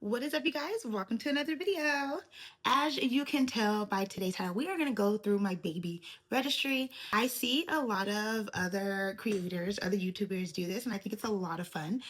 What is up, you guys? Welcome to another video. As you can tell by today's title, we are going to go through my baby registry. I see a lot of other creators, other YouTubers do this, and I think it's a lot of fun.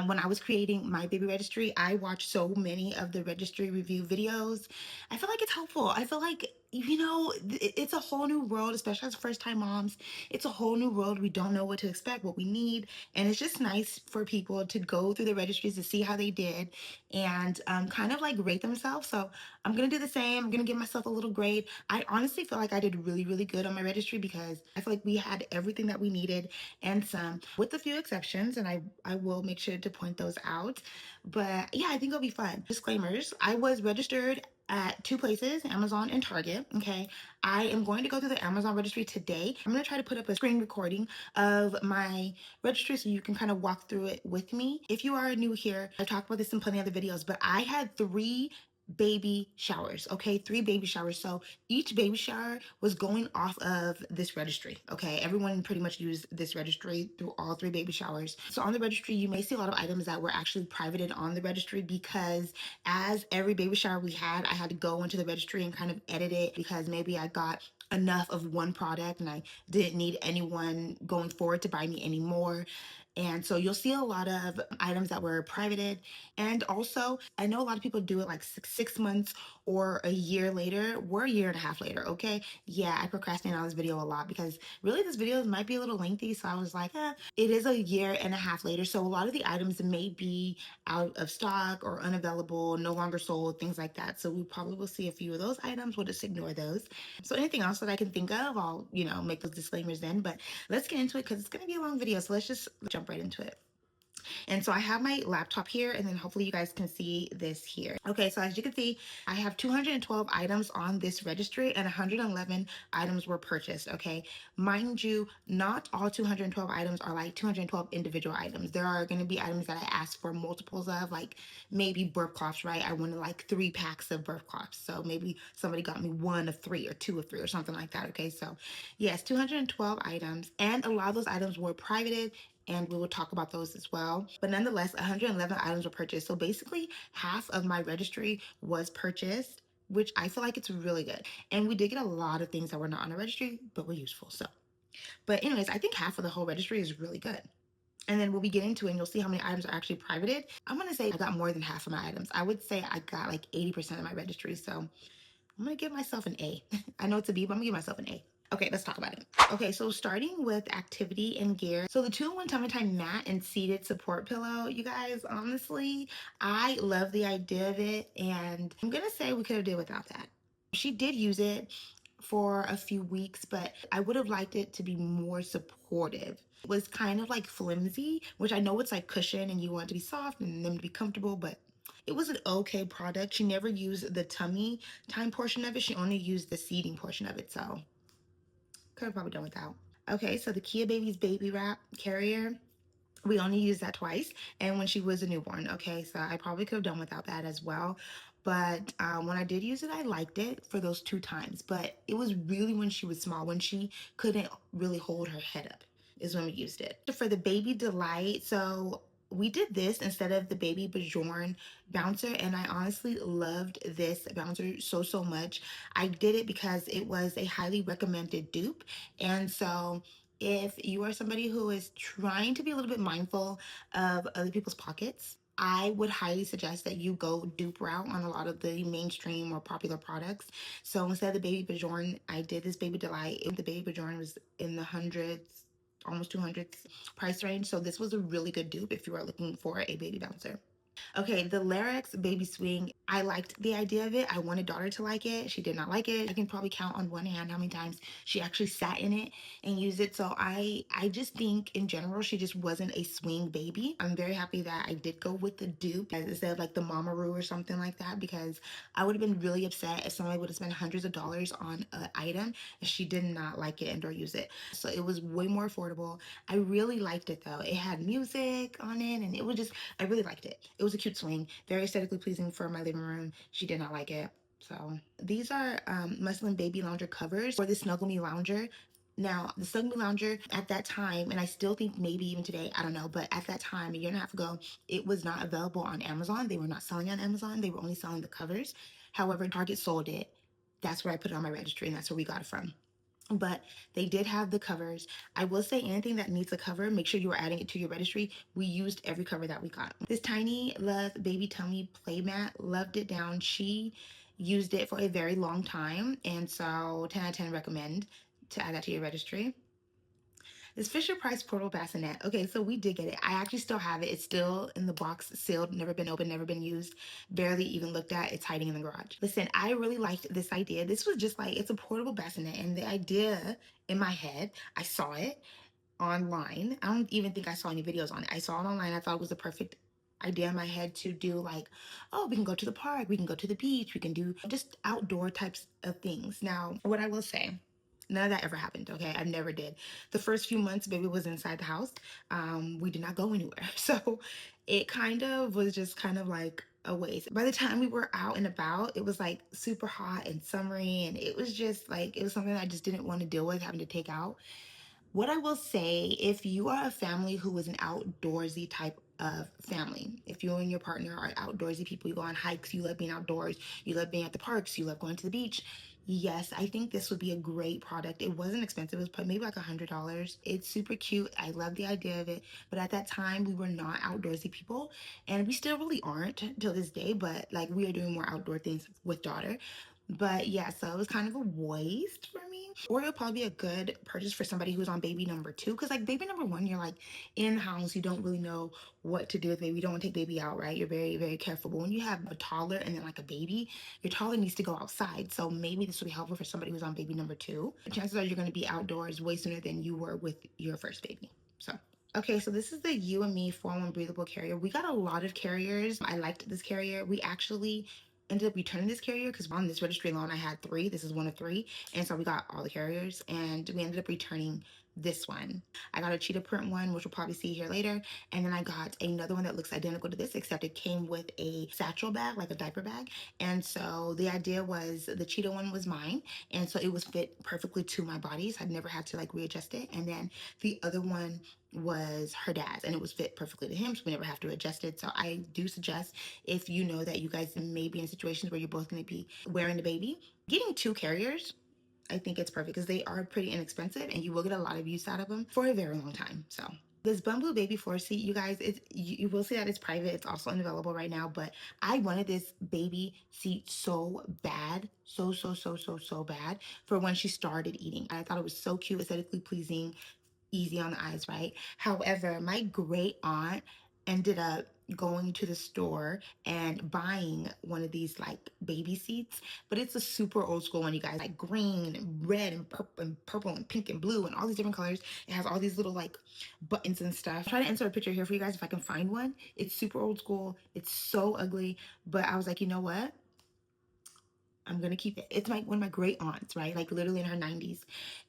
When I was creating my baby registry, I watched so many of the registry review videos. I feel like it's helpful. I feel like, it's a whole new world, especially as first-time moms. It's a whole new world. We don't know what to expect, what we need, and it's just nice for people to go through the registries to see how they did and kind of like rate themselves. So I'm gonna do the same. I'm gonna give myself a little grade. I honestly feel like I did really, really good on my registry because I feel like we had everything that we needed and some, with a few exceptions, and I will make sure to point those out. But yeah, I think it'll be fun. Disclaimers: I was registered at two places, Amazon and Target. Okay, I am going to go through the Amazon registry today. I'm going to try to put up a screen recording of my registry so you can kind of walk through it with me. If you are new here, I've talked about this in plenty of other videos, but I had three baby showers. Okay, three baby showers. So each baby shower was going off of this registry. Okay, everyone pretty much used this registry through all three baby showers. So on the registry, you may see a lot of items that were actually privated on the registry because as every baby shower we had, I had to go into the registry and kind of edit it because maybe I got enough of one product and I didn't need anyone going forward to buy me any more. And so you'll see a lot of items that were privated. And also, I know a lot of people do it like 6 months or a year later. We're a year and a half later, okay? Yeah, I procrastinate on this video a lot because really this video might be a little lengthy. So I was like, it is a year and a half later. So a lot of the items may be out of stock or unavailable, no longer sold, things like that. So we probably will see a few of those items. We'll just ignore those. So anything else that I can think of, I'll, make those disclaimers then. But let's get into it because it's going to be a long video. So let's just jump right into it. And so I have my laptop here, and then hopefully you guys can see this here. Okay, so as you can see, I have 212 items on this registry and 111 items were purchased, okay? Mind you, not all 212 items are like 212 individual items. There are gonna be items that I asked for multiples of, like maybe birth cloths, right? I wanted like 3 packs of birth cloths. So maybe somebody got me 1 of 3 or 2 of 3 or something like that, okay? So yes, 212 items, and a lot of those items were privated, and we will talk about those as well. But nonetheless, 111 items were purchased. So basically, half of my registry was purchased, which I feel like it's really good. And we did get a lot of things that were not on the registry, but were useful. So, but anyways, I think half of the whole registry is really good. And then we'll be getting to it and you'll see how many items are actually privated. I'm gonna say I got more than half of my items. I would say I got like 80% of my registry. So I'm gonna give myself an A. I know it's a B, but I'm gonna give myself an A. Okay, let's talk about it. Okay, so starting with activity and gear. So the 2-in-1 Tummy Time mat and seated support pillow, you guys, honestly, I love the idea of it, and I'm gonna say we could have did without that. She did use it for a few weeks, but I would have liked it to be more supportive. It was kind of like flimsy, which I know it's like cushion and you want it to be soft and them to be comfortable, but it was an okay product. She never used the tummy time portion of it. She only used the seating portion of it, so could have probably done without. Okay, so the Kia Baby's baby wrap carrier, we only used that twice, and when she was a newborn. Okay, so I probably could have done without that as well. But when I did use it, I liked it for those 2 times. But it was really when she was small, when she couldn't really hold her head up, is when we used it. For the Baby Delight, so we did this instead of the Baby Bjorn bouncer, and I honestly loved this bouncer so much. I did it because it was a highly recommended dupe, and so if you are somebody who is trying to be a little bit mindful of other people's pockets, I would highly suggest that you go dupe route on a lot of the mainstream or popular products. So instead of the Baby Bjorn, I did this Baby Delight. The Baby Bjorn was in the hundreds, almost 200s price range. So this was a really good dupe if you are looking for a baby bouncer. Okay, the Lyrics Baby Swing. I liked the idea of it. I wanted daughter to like it. She did not like it. I can probably count on one hand how many times she actually sat in it and used it. So I just think in general she just wasn't a swing baby. I'm very happy that I did go with the dupe instead of like the Mamaroo or something like that, because I would have been really upset if somebody would have spent hundreds of dollars on an item and she did not like it and or use it. So it was way more affordable. I really liked it though. It had music on it and it was just, I really liked it. It was a cute swing, very aesthetically pleasing for my living room. She did not like it. So these are muslin baby lounger covers for the Snuggle Me Lounger. Now, the Snuggle Me Lounger at that time, and I still think maybe even today, I don't know, but at that time, a year and a half ago, it was not available on Amazon. They were not selling on Amazon. They were only selling the covers. However, Target sold it. That's where I put it on my registry, and that's where we got it from. But they did have the covers. I will say anything that needs a cover, make sure you are adding it to your registry. We used every cover that we got. This Tiny Love Baby Tummy Playmat, loved it down. She used it for a very long time, and so 10 out of 10 recommend to add that to your registry. This Fisher Price portable bassinet. Okay, so we did get it. I actually still have it. It's still in the box, sealed, never been opened, never been used, barely even looked at. It's hiding in the garage. Listen, I really liked this idea. This was just like, it's a portable bassinet, and the idea in my head, I saw it online. I don't even think I saw any videos on it. I saw it online. I thought it was the perfect idea in my head to do, like, oh, we can go to the park, we can go to the beach, we can do just outdoor types of things. Now, what I will say, none of that ever happened. Okay, I never did. The first few months baby was inside the house, we did not go anywhere. So it kind of was just kind of like a waste. By the time we were out and about, it was like super hot and summery, and it was just like, it was something I just didn't want to deal with, having to take out. What I will say, if you are a family who is an outdoorsy type of family, if you and your partner are outdoorsy people, you go on hikes, you love being outdoors, you love being at the parks, you love going to the beach, yes, I think this would be a great product. It wasn't expensive. It was maybe like $100. It's super cute. I love the idea of it. But at that time, we were not outdoorsy people. And we still really aren't till this day. But like, we are doing more outdoor things with daughter. But yeah, so it was kind of a waste for me. Or it'll probably be a good purchase for somebody who's on baby number two. Because like baby number one, you're like in house, you don't really know what to do with baby. You don't want to take baby out, right? You're very, very careful. But when you have a toddler and then like a baby, your toddler needs to go outside. So maybe this will be helpful for somebody who's on baby number two. Chances are you're going to be outdoors way sooner than you were with your first baby. So okay, so this is the You and Me 4-in-1 breathable carrier. We got a lot of carriers. I liked this carrier. We actually ended up returning this carrier because on this registry alone I had three. This is one of three. And so we got all the carriers and we ended up returning this one. I got a cheetah print one, which we'll probably see here later. And then I got another one that looks identical to this, except it came with a satchel bag, like a diaper bag. And so the idea was the cheetah one was mine. And so it was fit perfectly to my body. So I'd never had to like readjust it. And then the other one was her dad's and it was fit perfectly to him, so we never have to adjust it. So I do suggest, if you know that you guys may be in situations where you're both going to be wearing the baby, getting two carriers, I think it's perfect because they are pretty inexpensive and you will get a lot of use out of them for a very long time. So this Bamboo baby floor seat, you guys, you will see that it's private. It's also unavailable right now, but I wanted this baby seat so bad, so bad, for when she started eating. I thought it was so cute, aesthetically pleasing, easy on the eyes, right? However, my great aunt ended up going to the store and buying one of these like baby seats, but it's a super old school one, you guys, like green and red and purple and pink and blue and all these different colors. It has all these little like buttons and stuff. I'll try to insert a picture here for you guys if I can find one. It's super old school. It's so ugly, but I was like, you know what? I'm gonna keep it. It's like one of my great aunts, right? Like literally in her 90s.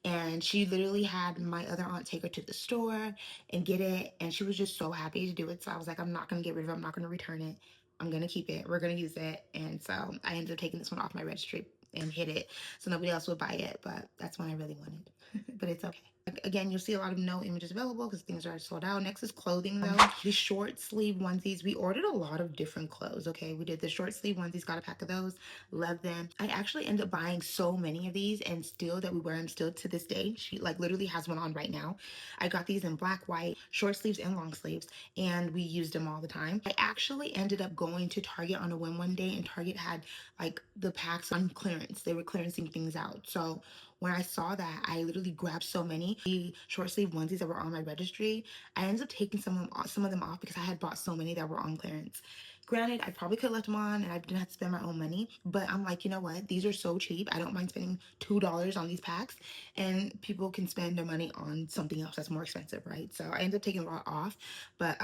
And she literally had my other aunt take her to the store and get it. And she was just so happy to do it. So I was like, I'm not gonna get rid of it. I'm not gonna return it. I'm gonna keep it. We're gonna use it. And so I ended up taking this one off my registry and hid it so nobody else would buy it. But that's one I really wanted. But it's okay. Again, you'll see a lot of no images available because things are sold out. Next is clothing though. The short sleeve onesies. We ordered a lot of different clothes, okay? We did the short sleeve onesies, got a pack of those, love them. I actually ended up buying so many of these and still that we wear them still to this day. She like literally has one on right now. I got these in black, white, short sleeves and long sleeves, and we used them all the time. I actually ended up going to Target on a whim one day, and Target had like the packs on clearance. They were clearancing things out. So when I saw that, I literally grabbed so many. The short sleeve onesies that were on my registry, I ended up taking some of them off because I had bought so many that were on clearance. Granted, I probably could have left them on and I didn't have to spend my own money, but I'm like, you know what? These are so cheap. I don't mind spending $2 on these packs, and people can spend their money on something else that's more expensive, right? So I ended up taking a lot off, but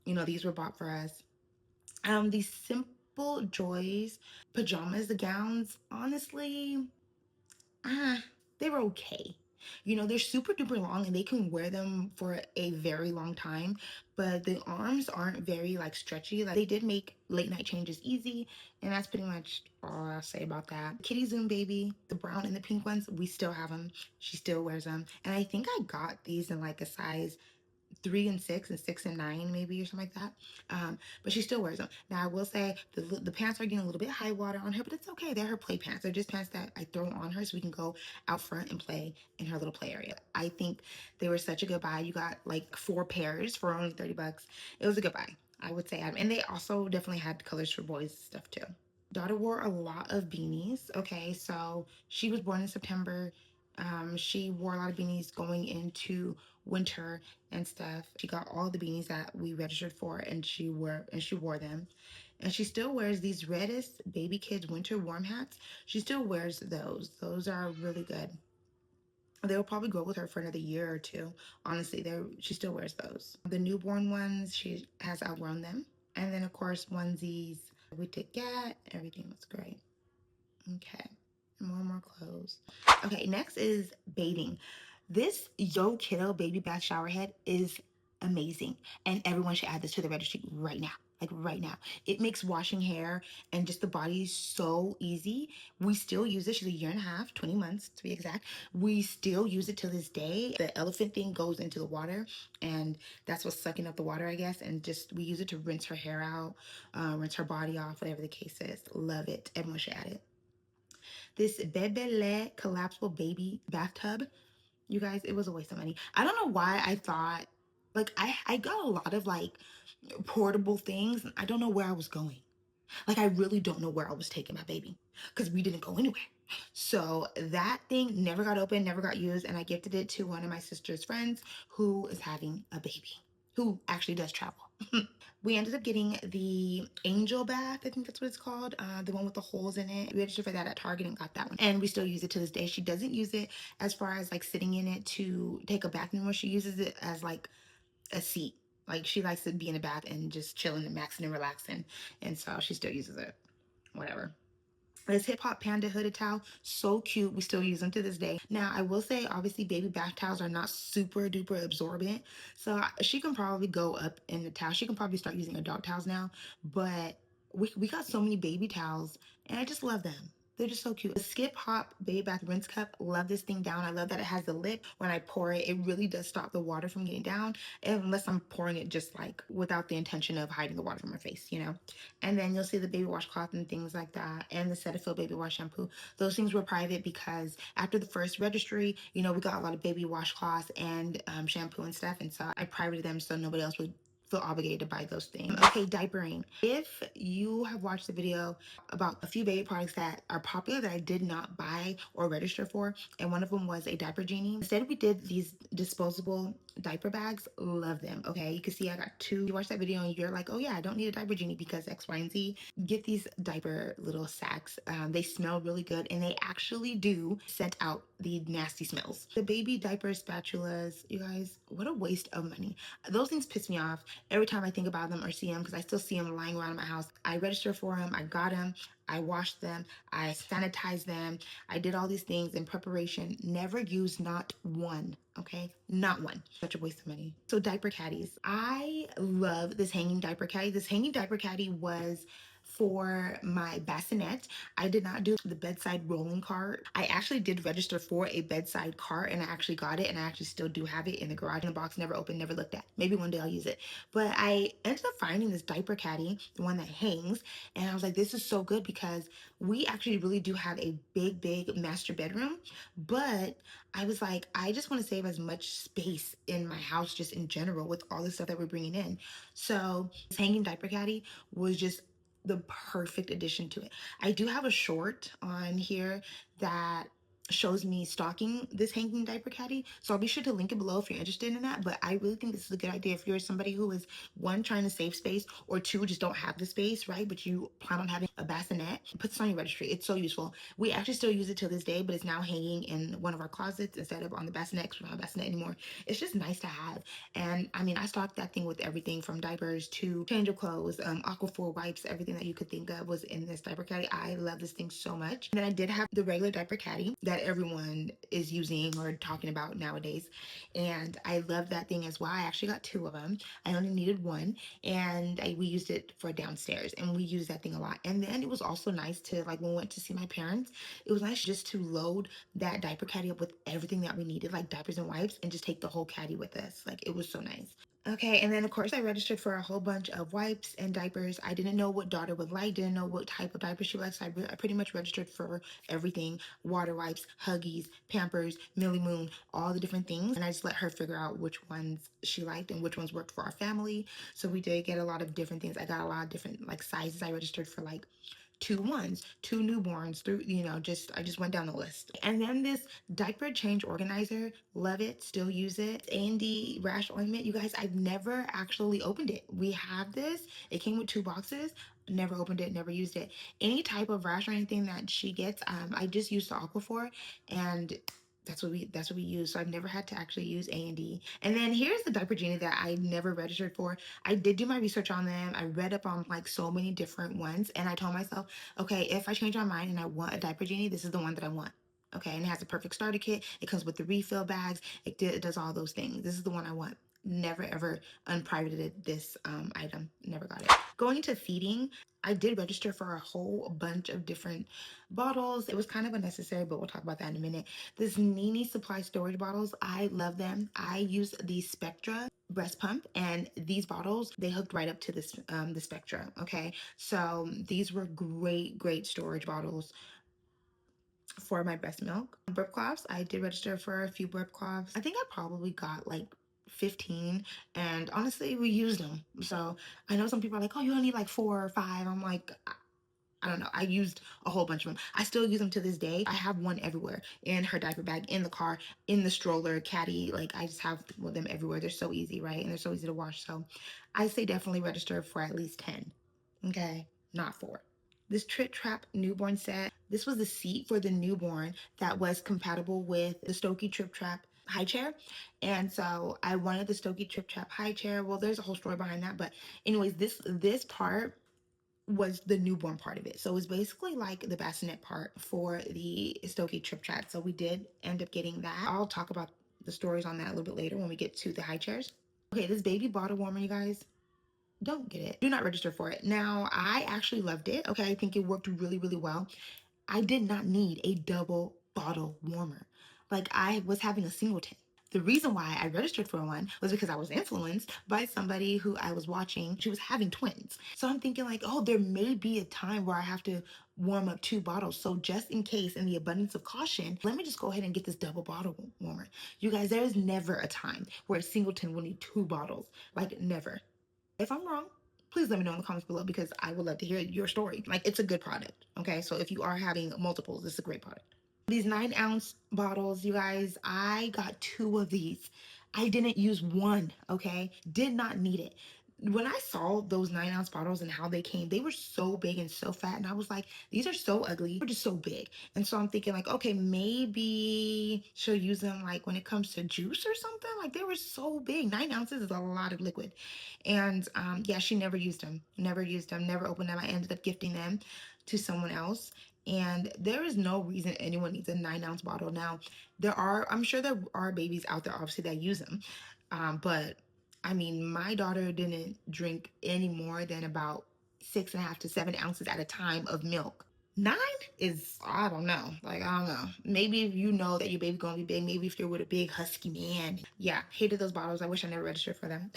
you know, these were bought for us. These Simple Joys pajamas, the gowns, honestly, ah, they were okay. You know, they're super duper long and they can wear them for a very long time, but the arms aren't very like stretchy. Like they did make late night changes easy, and that's pretty much all I'll say about that. Kitty Zoom baby, the brown and the pink ones, we still have them. She still wears them. And I think I got these in like a size 3 and 6 and 6 and 9 maybe or something like that, but she still wears them. Now I will say the pants are getting a little bit high water on her, but it's okay. They're her play pants. They're just pants that I throw on her so we can go out front and play in her little play area. I think they were such a good buy. You got like 4 pairs for only 30 bucks. It was a good buy, I would say. And they also definitely had colors for boys stuff too. Daughter wore a lot of beanies. Okay, so she was born in September. She wore a lot of beanies going into winter and stuff. She got all the beanies that we registered for, and she wore them. And she still wears these reddest baby kids winter warm hats. She still wears those. Those are really good. They'll probably go with her for another year or two. Honestly, she still wears those. The newborn ones, she has outgrown them. And then of course onesies we did get. Everything was great. Okay. More and more clothes. Okay, next is bathing. This Yo Kiddo baby bath shower head is amazing. And everyone should add this to the registry right now. Like right now. It makes washing hair and just the body so easy. We still use it. She's a year and a half, 20 months to be exact. We still use it to this day. The elephant thing goes into the water, and that's what's sucking up the water, I guess. And just we use it to rinse her hair out, rinse her body off, whatever the case is. Love it. Everyone should add it. This Bebele collapsible baby bathtub. You guys, it was a waste of money. I don't know why I thought, like, I got a lot of like portable things. And I don't know where I was going. Like, I really don't know where I was taking my baby because we didn't go anywhere. So that thing never got opened, never got used. And I gifted it to one of my sister's friends who is having a baby, who actually does travel. We ended up getting the Angel Bath, I think that's what it's called, the one with the holes in it. We registered for that at Target and got that one. And we still use it to this day. She doesn't use it as far as like sitting in it to take a bath anymore. She uses it as like a seat. Like she likes to be in the bath and just chilling and maxing and relaxing. And so she still uses it. Whatever. This hip hop panda hooded towel, so cute. We still use them to this day. Now, I will say, obviously, baby bath towels are not super duper absorbent. So she can probably go up in the towel. She can probably start using adult towels now. But we got so many baby towels, and I just love them. They're just so cute. The Skip Hop Baby Bath Rinse Cup. Love this thing down. I love that it has the lip. When I pour it, it really does stop the water from getting down. Unless I'm pouring it just like without the intention of hiding the water from her face, you know. And then you'll see the baby washcloth and things like that, and the Cetaphil baby wash shampoo. Those things were private because after the first registry, you know, we got a lot of baby washcloths and shampoo and stuff, and so I privated them so nobody else would feel obligated to buy those things. Okay, diapering. If you have watched the video about a few baby products that are popular that I did not buy or register for, and one of them was a diaper genie. Instead, we did these disposable diaper bags. Love them. Okay, you can see I got two. You watch that video and you're like, oh yeah, I don't need a diaper genie because X, Y, and Z. Get these diaper little sacks. They smell really good, and they actually do scent out the nasty smells. The baby diaper spatulas, you guys, what a waste of money. Those things piss me off every time I think about them or see them because I still see them lying around in my house. I registered for them. I got them. I washed them. I sanitized them. I did all these things in preparation. Never used not one. Okay, not one. Such a waste of money. So diaper caddies. I love this hanging diaper caddy. This hanging diaper caddy was for my bassinet. I did not do the bedside rolling cart. I actually did register for a bedside cart and I actually got it, and I actually still do have it in the garage in the box, never opened, never looked at. Maybe one day I'll use it. But I ended up finding this diaper caddy, the one that hangs, and I was like, this is so good because we actually really do have a big master bedroom, but I was like, I just want to save as much space in my house just in general with all the stuff that we're bringing in. So this hanging diaper caddy was just the perfect addition to it. I do have a short on here that shows me stocking this hanging diaper caddy, so I'll be sure to link it below if you're interested in that. But I really think this is a good idea if you're somebody who is, one, trying to save space, or two, just don't have the space, right, but you plan on having a bassinet. Put this on your registry. It's so useful. We actually still use it till this day, but it's now hanging in one of our closets instead of on the bassinet because we don't have a bassinet anymore. It's just nice to have. And I mean, I stocked that thing with everything from diapers to change of clothes, Aquaphor wipes, everything that you could think of was in this diaper caddy. I love this thing so much. And then I did have the regular diaper caddy that that everyone is using or talking about nowadays. And I love that thing as well. I actually got two of them. I only needed one, and we used it for downstairs, and we used that thing a lot. And then it was also nice to, like, when we went to see my parents, it was nice just to load that diaper caddy up with everything that we needed, like diapers and wipes, and just take the whole caddy with us. Like, it was so nice. Okay, and then of course I registered for a whole bunch of wipes and diapers. I didn't know what daughter would like, didn't know what type of diaper she likes. So I pretty much registered for everything: water wipes, Huggies, Pampers, Millie Moon, all the different things. And I just let her figure out which ones she liked and which ones worked for our family. So we did get a lot of different things. I got a lot of different like sizes. I registered for like 2 1s, 2 newborns, through, I just went down the list. And then this diaper change organizer, love it, still use it. A&D rash ointment, you guys, I've never actually opened it. We have this, it came with 2 boxes, never opened it, never used it. Any type of rash or anything that she gets, I just use the Aquaphor, and that's what we use. So I've never had to actually use A&D. And then here's the diaper genie that I never registered for. I did do my research on them. I read up on like so many different ones, and I told myself, okay, if I change my mind and I want a diaper genie, this is the one that I want. Okay, and it has a perfect starter kit. It comes with the refill bags. It does all those things. This is the one I want. Never ever unprivated this item. Never got it. Going into feeding, I did register for a whole bunch of different bottles. It was kind of unnecessary, but we'll talk about that in a minute. This Nini Supply storage bottles, I love them. I use the Spectra breast pump, and these bottles, they hooked right up to this the Spectra. Okay, so these were great storage bottles for my breast milk. Burp cloths, I did register for a few burp cloths. I think I probably got like 15, and honestly we used them. So I know some people are like, oh, you only need like 4 or 5. I'm like, I don't know. I used a whole bunch of them. I still use them to this day. I have one everywhere: in her diaper bag, in the car, in the stroller, caddy. Like, I just have them everywhere. They're so easy, right? And they're so easy to wash. So I say definitely register for at least 10. Okay, not 4. This Trip Trap newborn set, this was the seat for the newborn that was compatible with the Stokey Trip Trap high chair. And so I wanted the Stokey Trip Trap high chair. Well, there's a whole story behind that, but anyways, this part was the newborn part of it. So it was basically like the bassinet part for the Stokey Trip Trap. So we did end up getting that. I'll talk about the stories on that a little bit later when we get to the high chairs. Okay, this baby bottle warmer, you guys, don't get it. Do not register for it. Now, I actually loved it. Okay, I think it worked really well. I did not need a double bottle warmer. Like, I was having a singleton. The reason why I registered for one was because I was influenced by somebody who I was watching. She was having twins. So I'm thinking like, oh, there may be a time where I have to warm up 2 bottles. So just in case, in the abundance of caution, let me just go ahead and get this double bottle warmer. You guys, there is never a time where a singleton will need 2 bottles. Like, never. If I'm wrong, please let me know in the comments below, because I would love to hear your story. Like, it's a good product. Okay, so if you are having multiples, this is a great product. These 9-ounce bottles, you guys, I got 2 of these. I didn't use one. Okay, did not need it. When I saw those 9-ounce bottles and how they came, they were so big and so fat, and I was like, these are so ugly. They're just so big. And so I'm thinking like, okay, maybe she'll use them like when it comes to juice or something. Like, they were so big. 9 ounces is a lot of liquid. And yeah, she never used them. Never used them. Never opened them. I ended up gifting them to someone else. And there is no reason anyone needs a 9-ounce bottle. Now, I'm sure there are babies out there, obviously, that use them. But I mean, my daughter didn't drink any more than about 6.5 to 7 ounces at a time of milk. 9 is, I don't know. Like, I don't know. Maybe if you know that your baby's gonna be big, maybe if you're with a big husky man. Yeah, hated those bottles. I wish I never registered for them.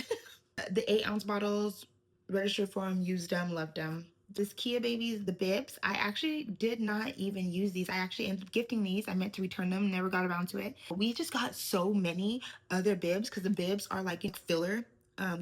The 8-ounce bottles, registered for them, used them, loved them. This Kia Babies, the bibs, I actually did not even use these. I actually ended up gifting these. I meant to return them, never got around to it. We just got so many other bibs, because the bibs are like filler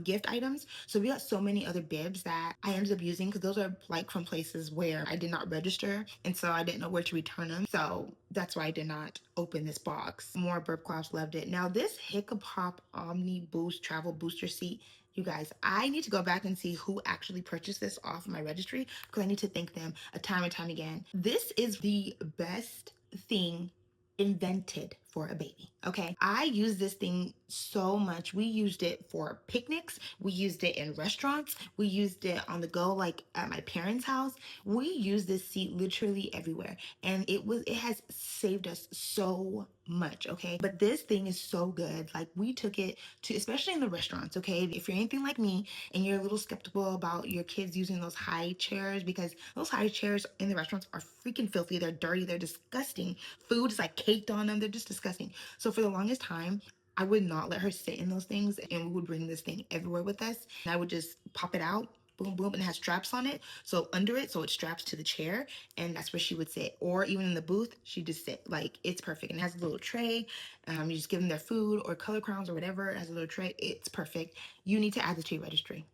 gift items. So we got so many other bibs that I ended up using, because those are like from places where I did not register, and so I didn't know where to return them. So that's why I did not open this box. More burp cloths, loved it. Now this Hiccup Hop Omni Boost travel booster seat, you guys, I need to go back and see who actually purchased this off my registry, because I need to thank them a time and time again. This is the best thing invented for a baby. Okay, I use this thing so much. We used it for picnics, we used it in restaurants, we used it on the go, like at my parents' house. We use this seat literally everywhere, and it has saved us so much. Okay, but this thing is so good. Like, we took it to, especially in the restaurants. Okay, if you're anything like me and you're a little skeptical about your kids using those high chairs, because those high chairs in the restaurants are freaking filthy, they're dirty, they're disgusting. Food is like caked on them, they're just disgusting. So for the longest time, I would not let her sit in those things, and we would bring this thing everywhere with us. And I would just pop it out, boom, boom, and it has straps on it. So under it, so it straps to the chair, and that's where she would sit. Or even in the booth, she'd just sit. Like, it's perfect. And it has a little tray. You just give them their food or color crowns or whatever. It has a little tray. It's perfect. You need to add this to your registry.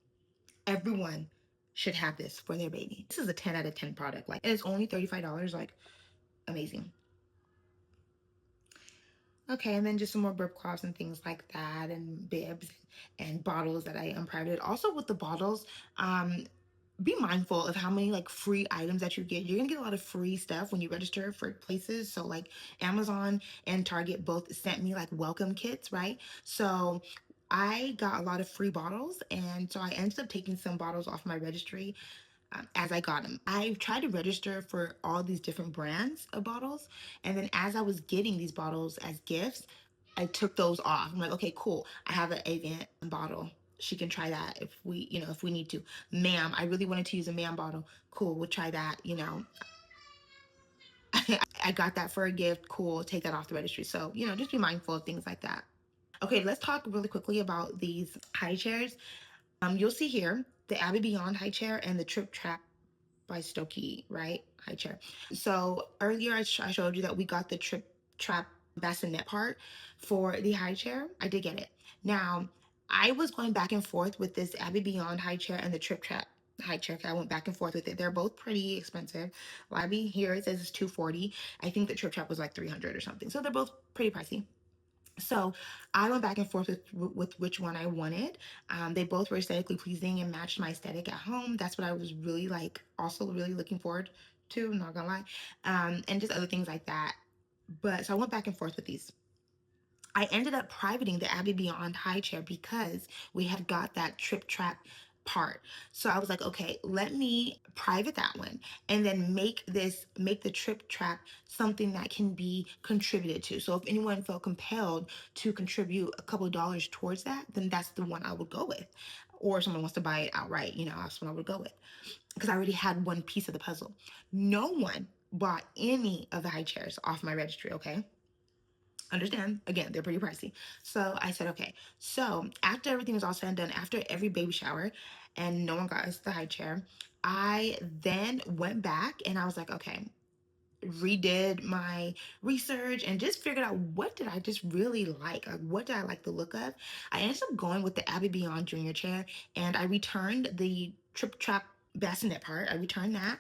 Everyone should have this for their baby. This is a 10 out of 10 product. Like, and it's only $35. Like, amazing. Okay, and then just some more burp cloths and things like that, and bibs and bottles that I unprivated. Also, with the bottles, um, be mindful of how many like free items that you get. You're gonna get a lot of free stuff when you register for places. So like Amazon and Target both sent me like welcome kits, right? So I got a lot of free bottles, and so I ended up taking some bottles off my registry as I got them. I tried to register for all these different brands of bottles, and then as I was getting these bottles as gifts, I took those off. I'm like, okay, cool. I have an Avant bottle. She can try that if if we need to. Ma'am, I really wanted to use a ma'am bottle. Cool, we'll try that. I got that for a gift. Cool, take that off the registry. So, just be mindful of things like that. Okay, let's talk really quickly about these high chairs. You'll see here the Abby Beyond high chair and the Trip Trap by Stokey, right? High chair. So earlier I showed you that we got the Trip Trap bassinet part for the high chair. I did get it. Now, I was going back and forth with this Abby Beyond high chair and the Trip Trap high chair. I went back and forth with it. They're both pretty expensive. Abby here it says it's 240. I think the Trip Trap was like 300 or something. So they're both pretty pricey. So I went back and forth with which one I wanted. They both were aesthetically pleasing and matched my aesthetic at home. That's what I was really like, also really looking forward to, not gonna lie. And just other things like that. But so I went back and forth with these. I ended up privating the Abby Beyond high chair because we had got that Trip Trap part. So I was like, okay, let me private that one and then make the Trip Trap something that can be contributed to. So if anyone felt compelled to contribute a couple of dollars towards that, then that's the one I would go with. Or if someone wants to buy it outright, that's what I would go with. Because I already had one piece of the puzzle. No one bought any of the high chairs off my registry, okay? Understand, again, they're pretty pricey. So I said, okay. So after everything was all said and done, after every baby shower and no one got us the high chair, I then went back and I was like, okay, redid my research and just figured out what did I just really like what did I like the look of. I ended up going with the Abby Beyond Junior chair, and I returned the Trip Trap bassinet part. I returned that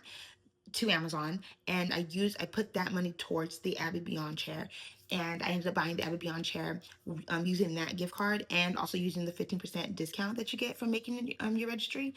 to Amazon, and I put that money towards the Abby Beyond chair, and I ended up buying the Abby Beyond chair using that gift card and also using the 15% discount that you get from making your registry.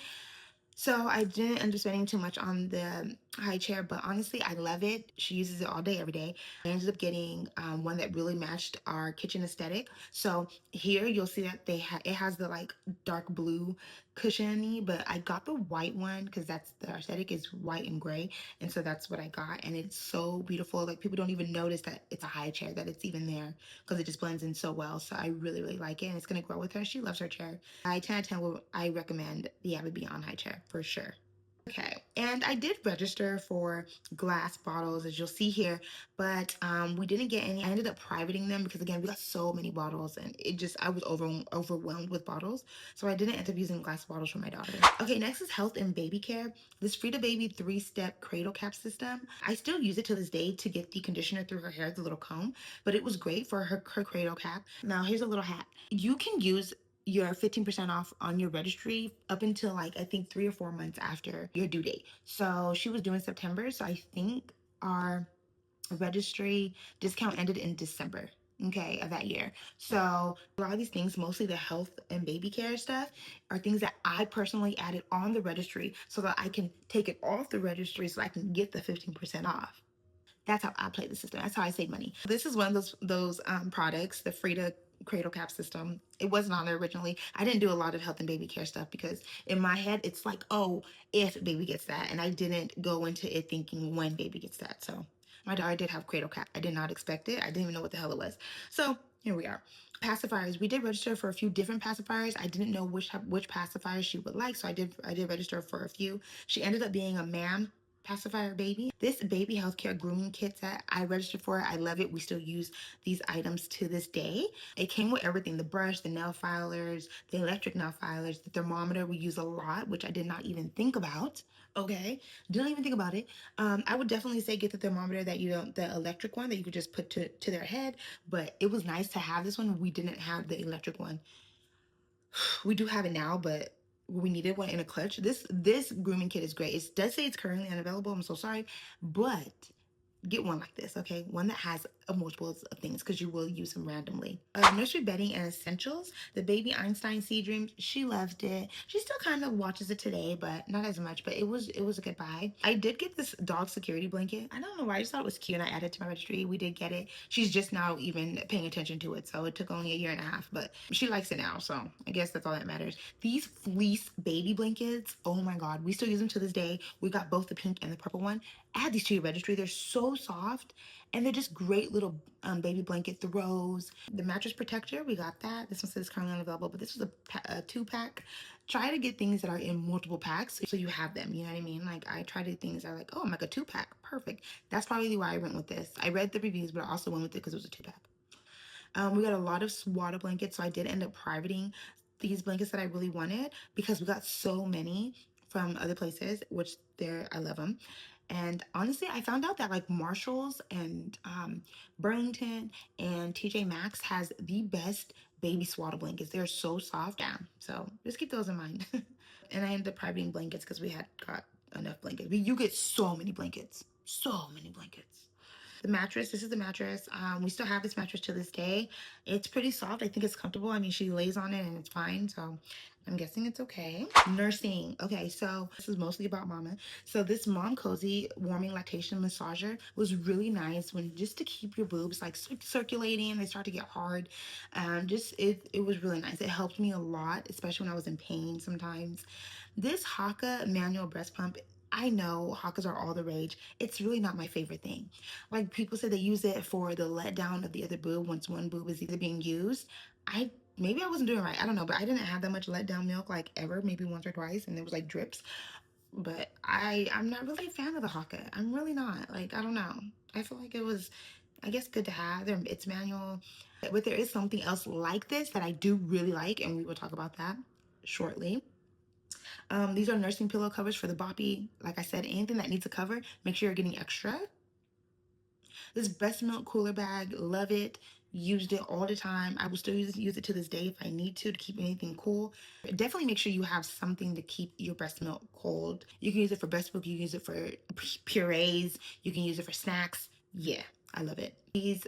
So I didn't end up spending too much on the high chair, but honestly, I love it. She uses it all day, every day. I ended up getting one that really matched our kitchen aesthetic. So here you'll see that it has the like dark blue cushiony, but I got the white one because that's the aesthetic is white and gray, and so that's what I got, and it's so beautiful. Like, people don't even notice that it's a high chair, that it's even there, because it just blends in so well. So I really, really like it, and it's gonna grow with her. She loves her chair. I 10 out of 10 I recommend the Abby Beyond high chair for sure. Okay, and I did register for glass bottles, as you'll see here, but we didn't get any. I ended up privating them because, again, we got so many bottles, and I was overwhelmed with bottles, so I didn't end up using glass bottles for my daughter. Okay, next is health and baby care. This Frida Baby 3-step cradle cap system. I still use it to this day to get the conditioner through her hair, the little comb, but it was great for her cradle cap. Now, here's a little hack. You can use your 15% off on your registry up until like I think 3 or 4 months after your due date. So she was due in September, so I think our registry discount ended in December, okay, of that year. So a lot of these things, mostly the health and baby care stuff, are things that I personally added on the registry so that I can take it off the registry so I can get the 15% off. That's how I play the system. That's how I save money. This is one of those products, the Frida cradle cap system. It wasn't on there originally. I didn't do a lot of health and baby care stuff because in my head it's like, oh, if baby gets that, and I didn't go into it thinking when baby gets that. So my daughter did have cradle cap. I did not expect it. I didn't even know what the hell it was. So here we are. Pacifiers. We did register for a few different pacifiers. I didn't know which pacifiers she would like, so I did register for a few. She ended up being a ma'am pacifier baby. This baby healthcare grooming kit that I registered for, I love it. We still use these items to this day. It came with everything: the brush, the nail filers, the electric nail filers, the thermometer we use a lot, which I did not even think about. Okay, didn't even think about it. I would definitely say get the thermometer that you don't, the electric one that you could just put to their head. But it was nice to have this one. We didn't have the electric one. We do have it now, but we needed one in a clutch. This grooming kit is great. It does say it's currently unavailable. I'm so sorry, but get one like this, okay? One that has multiples of things because you will use them randomly. Nursery bedding and essentials. The baby Einstein Sea Dreams. She loved it. She still kind of watches it today, but not as much. But it was a good buy. I did get this dog security blanket. I don't know why. I just thought it was cute and I added it to my registry. We did get it. She's just now even paying attention to it, so it took only a year and a half, but she likes it now, so I guess that's all that matters. These fleece baby blankets, oh my god, we still use them to this day. We got both the pink and the purple one. Add these to your registry. They're so soft and they're just great little baby blanket throws. The mattress protector, we got that. This one says currently unavailable, but this was a 2-pack. Try to get things that are in multiple packs so you have them, you know what I mean? Like I try to do things that are like, oh, I'm like a 2-pack, perfect. That's probably why I went with this. I read the reviews, but I also went with it because it was a 2-pack. We got a lot of swaddle blankets, so I did end up privating these blankets that I really wanted because we got so many from other places, which I love them. And honestly, I found out that like Marshalls and Burlington and TJ Maxx has the best baby swaddle blankets. They're so soft. Yeah, so just keep those in mind. And I ended up privating blankets because we had got enough blankets. You get so many blankets, so many blankets. The mattress, this is the mattress. We still have this mattress to this day. It's pretty soft. I think it's comfortable. I mean, she lays on it and it's fine, so I'm guessing it's okay. Nursing. Okay, so this is mostly about mama. So this Mom Cozy warming lactation massager was really nice when just to keep your boobs like circulating. They start to get hard. Just it was really nice. It helped me a lot, especially when I was in pain sometimes. This Haka manual breast pump, I know Hakas are all the rage. It's really not my favorite thing. Like people say they use it for the letdown of the other boob once one boob is either being used. Maybe I wasn't doing it right. I don't know, but I didn't have that much letdown milk like ever, maybe once or twice, and there was like drips. But I'm not really a fan of the Haka. I'm really not. Like I don't know. I feel like it was, I guess, good to have. It's manual, but there is something else like this that I do really like, and we will talk about that shortly. These are nursing pillow covers for the boppy. Like I said, anything that needs a cover, make sure you're getting extra. This breast milk cooler bag, love it. Used it all the time. I will still use it to this day if I need to keep anything cool. Definitely make sure you have something to keep your breast milk cold. You can use it for breast milk. You can use it for purees. You can use it for snacks. Yeah, I love it. These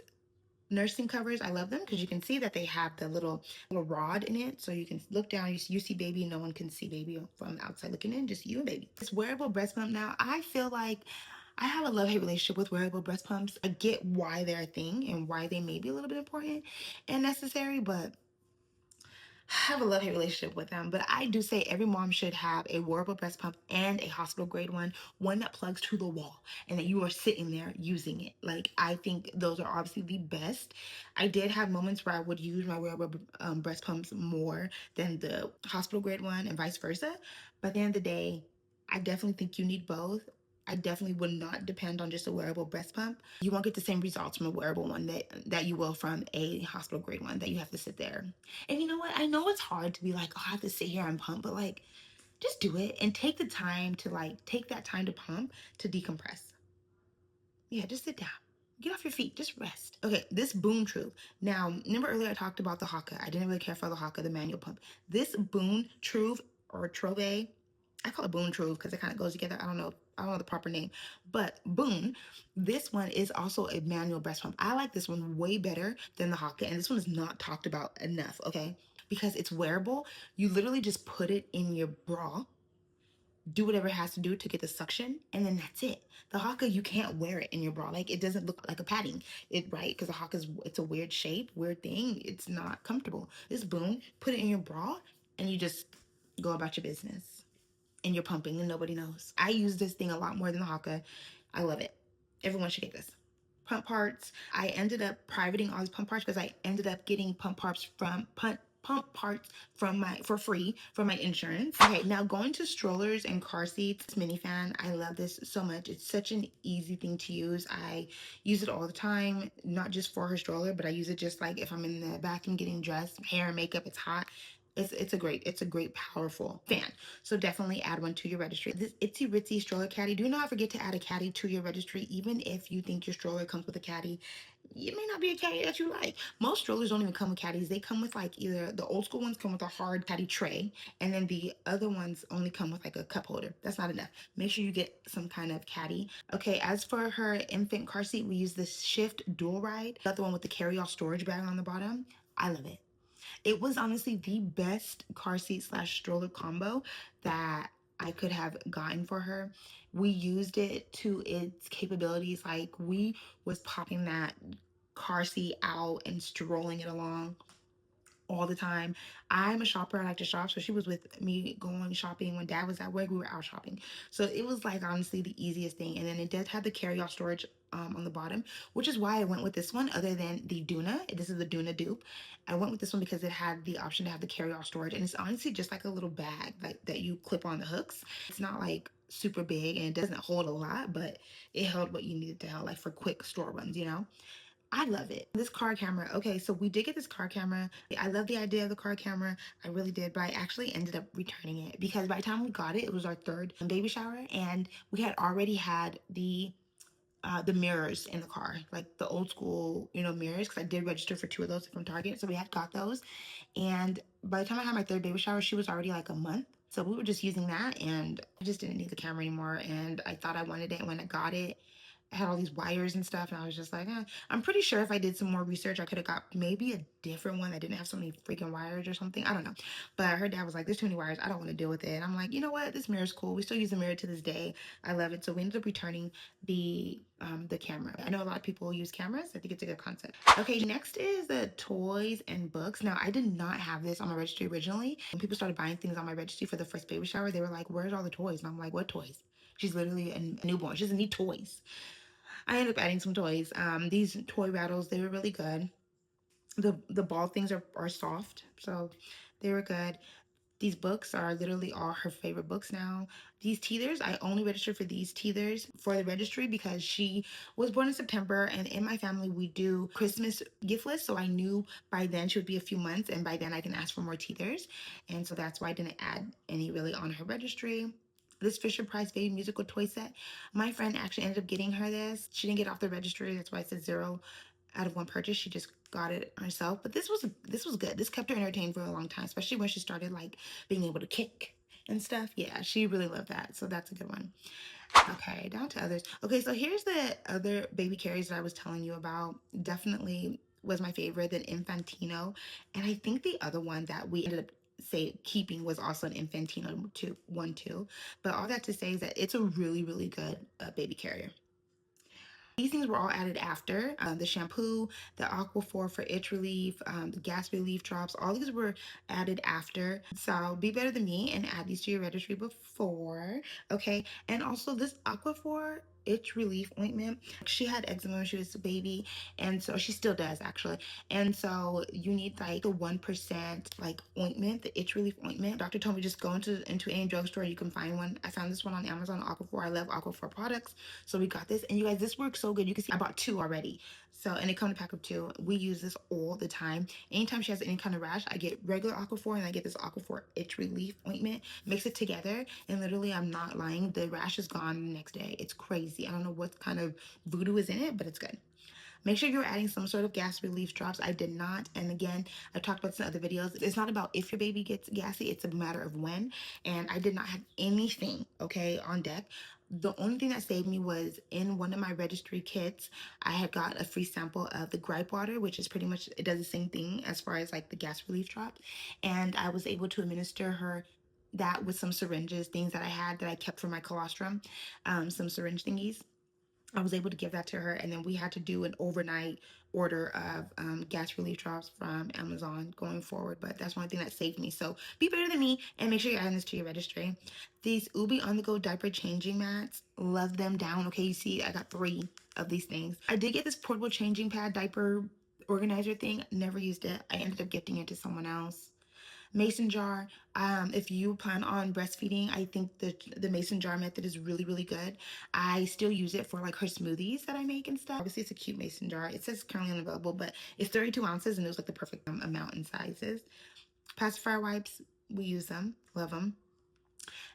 nursing covers, I love them because you can see that they have the little rod in it, so you can look down, you see baby, no one can see baby from the outside looking in, just you and baby. This wearable breast pump, now I feel like I have a love-hate relationship with wearable breast pumps. I get why they're a thing and why they may be a little bit important and necessary, but have a love-hate relationship with them. But I do say every mom should have a wearable breast pump and a hospital grade one that plugs to the wall and that you are sitting there using it. Like I think those are obviously the best. I did have moments where I would use my wearable breast pumps more than the hospital grade one and vice versa. But at the end of the day, I definitely think you need both. I definitely would not depend on just a wearable breast pump. You won't get the same results from a wearable one that you will from a hospital grade one that you have to sit there. And you know what? I know it's hard to be like, oh, I have to sit here and pump, but like, just do it and take the time to take that time to pump to decompress. Yeah, just sit down. Get off your feet. Just rest. Okay, this Boon Truth. Now, remember earlier I talked about the Haka. I didn't really care for the Haka, the manual pump. This Boon Truth or Trove, I call it Boon Truth because it kind of goes together. I don't know the proper name. But Boon, this one is also a manual breast pump. I like this one way better than the Haka, and this one is not talked about enough, okay? Because it's wearable. You literally just put it in your bra do whatever it has to do to get the suction, and then that's it. The haka, you can't wear it in your bra. Like, it doesn't look like a padding, right? Because the haka is, it's a weird shape, weird thing. It's not comfortable. This boom, put it in your bra, and you just go about your business, and you're pumping, and nobody knows. I use this thing a lot more than the haka. I love it. Everyone should get this. Pump parts. I ended up privating all these pump parts because I ended up getting pump parts from my for free from my insurance. Okay, now going to strollers and car seats. Mini fan. I love this so much. It's such an easy thing to use. I use it all the time, not just for her stroller, but I use it just like if I'm in the bathroom getting dressed, hair and makeup. It's hot. It's a great powerful fan. So definitely add one to your registry. This itsy bitsy stroller caddy. Do not forget to add a caddy to your registry. Even if you think your stroller comes with a caddy, it may not be a caddy that you like. Most strollers don't even come with caddies. They come with like either the old school ones come with a hard caddy tray, and then the other ones only come with like a cup holder. That's not enough. Make sure you get some kind of caddy. Okay, as for her infant car seat, we use this Shift Dual Ride. That's the one with the carry-all storage bag on the bottom. I love it. It was honestly the best car seat slash stroller combo that I could have gotten for her. We used it to its capabilities. Like, we was popping that car seat out and strolling it along all the time. I'm a shopper. I like to shop. So she was with me going shopping when dad was at work. We were out shopping. So it was like honestly the easiest thing. And then it did have the carry-all storage on the bottom, which is why I went with this one other than the Duna. This is the Duna dupe. I went with this one because it had the option to have the carry-all storage. And it's honestly just like a little bag that you clip on the hooks. It's not like super big and it doesn't hold a lot, but it held what you needed to hold, like for quick store runs, you know? I love it. This car camera. Okay, so we did get this car camera. I love the idea of the car camera. I really did, but I actually ended up returning it because by the time we got it, it was our third baby shower, and we had already had the mirrors in the car, like the old school, mirrors, because I did register for two of those from Target. So we had got those. And by the time I had my third baby shower, she was already like a month. So we were just using that, and I just didn't need the camera anymore. And I thought I wanted it when I got it. I had all these wires and stuff, and I was just like, I'm pretty sure if I did some more research, I could have got maybe a different one that didn't have so many freaking wires or something. I don't know. But her dad was like, there's too many wires. I don't want to deal with it. And I'm like, you know what? This mirror's cool. We still use the mirror to this day. I love it. So we ended up returning the camera. I know a lot of people use cameras. I think it's a good concept. Okay, next is the toys and books. Now, I did not have this on my registry originally. When people started buying things on my registry for the first baby shower, they were like, where's all the toys? And I'm like, what toys? She's literally a newborn. She doesn't need toys. I ended up adding some toys. These toy rattles, they were really good. The ball things are soft, so they were good. These books are literally all her favorite books now. These teethers, I only registered for these teethers for the registry because she was born in September, and in my family we do Christmas gift list, so I knew by then she would be a few months, and by then I can ask for more teethers, and so that's why I didn't add any really on her registry. This Fisher Price baby musical toy set, my friend actually ended up getting her this. She didn't get off the registry, that's why it said 0 out of 1 purchase. She just got it herself. But this was good. This kept her entertained for a long time, especially when she started like being able to kick and stuff. Yeah, she really loved that. So that's a good one. Okay, down to others. Okay, so here's the other baby carriers that I was telling you about. Definitely was my favorite, then Infantino. And I think the other one that we ended up keeping was also an Infantino one too. But all that to say is that it's a really, really good baby carrier. These things were all added after. The shampoo, the Aquaphor for itch relief, the gas relief drops, all these were added after. So be better than me and add these to your registry before, okay? And also this Aquaphor itch relief ointment. She had eczema when she was a baby, and so she still does actually. And so you need like the 1% like ointment, the itch relief ointment. Doctor told me just go into any drugstore, you can find one. I found this one on Amazon, Aquaphor. I love Aquaphor products. So we got this, and you guys, this works so good. You can see I bought 2 already. So, and it comes in a pack of 2. We use this all the time. Anytime she has any kind of rash, I get regular Aquaphor and I get this Aquaphor itch relief ointment. Mix it together, and literally, I'm not lying, the rash is gone the next day. It's crazy. I don't know what kind of voodoo is in it, but it's good. Make sure you're adding some sort of gas relief drops. I did not. And again, I've talked about this in other videos. It's not about if your baby gets gassy, it's a matter of when. And I did not have anything, okay, on deck. The only thing that saved me was in one of my registry kits, I had got a free sample of the gripe water, which is pretty much, it does the same thing as far as like the gas relief drop. And I was able to administer her that with some syringes, things that I had that I kept for my colostrum, some syringe thingies. I was able to give that to her, and then we had to do an overnight order of gas relief drops from Amazon going forward. But that's one thing that saved me. So be better than me, and make sure you're adding this to your registry. These Ubi on the go diaper changing mats, love them down. Okay, you see, I got 3 of these things. I did get this portable changing pad diaper organizer thing. Never used it. I ended up gifting it to someone else. Mason jar. If you plan on breastfeeding, I think the mason jar method is really, really good. I still use it for like her smoothies that I make and stuff. Obviously, it's a cute mason jar. It says currently unavailable, but it's 32 ounces and it was like the perfect amount and sizes. Pacifier wipes, we use them, love them.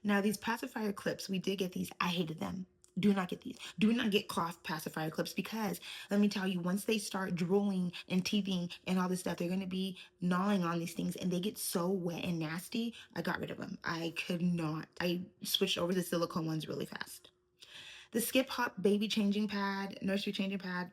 Now, these pacifier clips, we did get these. I hated them. Do not get these. Do not get cloth pacifier clips because let me tell you, once they start drooling and teething and all this stuff, they're going to be gnawing on these things and they get so wet and nasty. I got rid of them. I could not. I switched over to silicone ones really fast. The Skip Hop baby changing pad, nursery changing pad,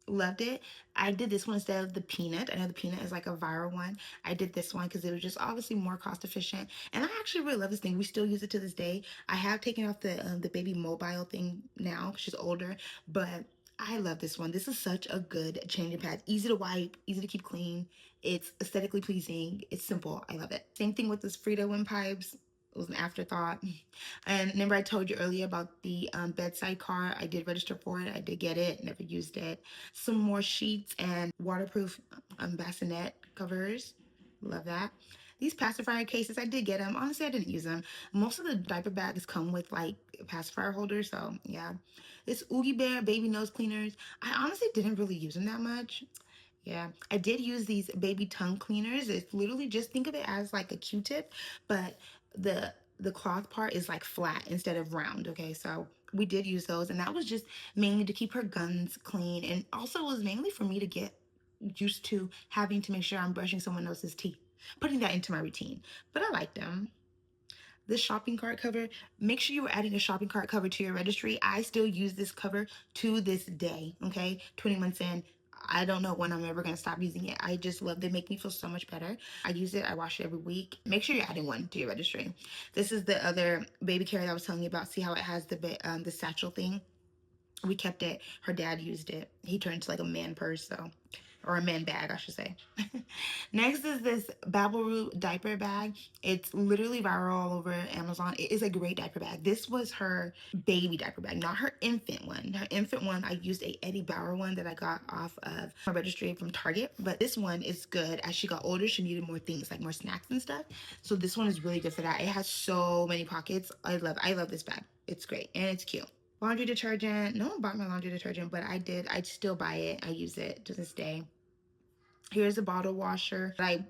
loved it. I did this one instead of the peanut. I know the peanut is like a viral one. I did this one because it was just obviously more cost efficient. And I actually really love this thing. We still use it to this day. I have taken off the baby mobile thing now because she's older, but I love this one. This is such a good changing pad. Easy to wipe, easy to keep clean. It's aesthetically pleasing. It's simple. I love it. Same thing with this Frida windpipes. It was an afterthought. And remember I told you earlier about the bedside car. I did register for it. I did get it. Never used it. Some more sheets and waterproof bassinet covers. Love that. These pacifier cases, I did get them. Honestly, I didn't use them. Most of the diaper bags come with like pacifier holders. So yeah. This Oogie Bear baby nose cleaners. I honestly didn't really use them that much. Yeah, I did use these baby tongue cleaners. It's literally just think of it as like a Q-tip, but the cloth part is like flat instead of round. Okay, so we did use those, and that was just mainly to keep her gums clean, and also was mainly for me to get used to having to make sure I'm brushing someone else's teeth, putting that into my routine. But I liked them. This shopping cart cover, make sure you are adding a shopping cart cover to your registry. I still use this cover to this day, okay? 20 months in, I don't know when I'm ever going to stop using it. I just love, they make me feel so much better. I use it, I wash it every week. Make sure you're adding one to your registry. This is the other baby carrier that I was telling you about. See how it has the satchel thing? We kept it. Her dad used it. He turned into like a man purse, so, or a man bag, I should say. Next is this Babble diaper bag. It's literally viral all over Amazon. It is a great diaper bag. This was her baby diaper bag, not her infant one. Her infant one, I used a Eddie Bauer one that I got off of my registry from Target. But this one is good. As she got older, she needed more things, like more snacks and stuff. So this one is really good for that. It has so many pockets. I love this bag. It's great and it's cute. Laundry detergent. No one bought my laundry detergent, but I did. I still buy it. I use it to this day. Here's a bottle washer that I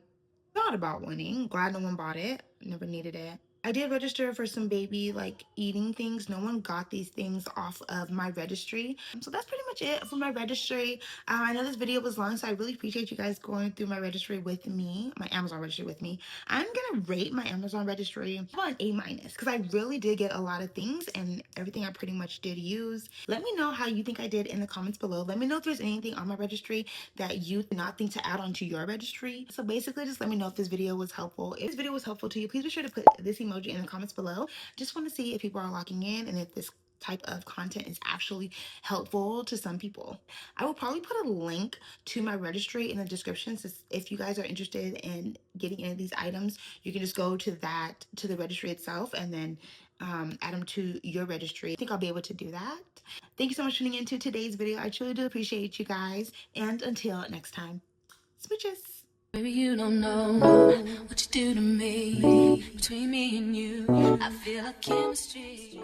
thought about wanting. Glad no one bought it. Never needed it. I did register for some baby like eating things. No one got these things off of my registry. So that's pretty much it for my registry. I know this video was long, so I really appreciate you guys going through my registry with me, my Amazon registry with me. I'm gonna rate my Amazon registry about an A- because I really did get a lot of things and everything I pretty much did use. Let me know how you think I did in the comments below. Let me know if there's anything on my registry that you did not think to add onto your registry. So basically just let me know if this video was helpful. If this video was helpful to you, please be sure to put this emoji in the comments below. Just want to see if people are locking in and if this type of content is actually helpful to some people. I will probably put a link to my registry in the description, so if you guys are interested in getting any of these items, you can just go to the registry itself and then add them to your registry. I think I'll be able to do that. Thank you so much for tuning into today's video. I truly do appreciate you guys, and until next time, smooches. Baby, you don't know what you do to me. Between me and you, I feel like chemistry.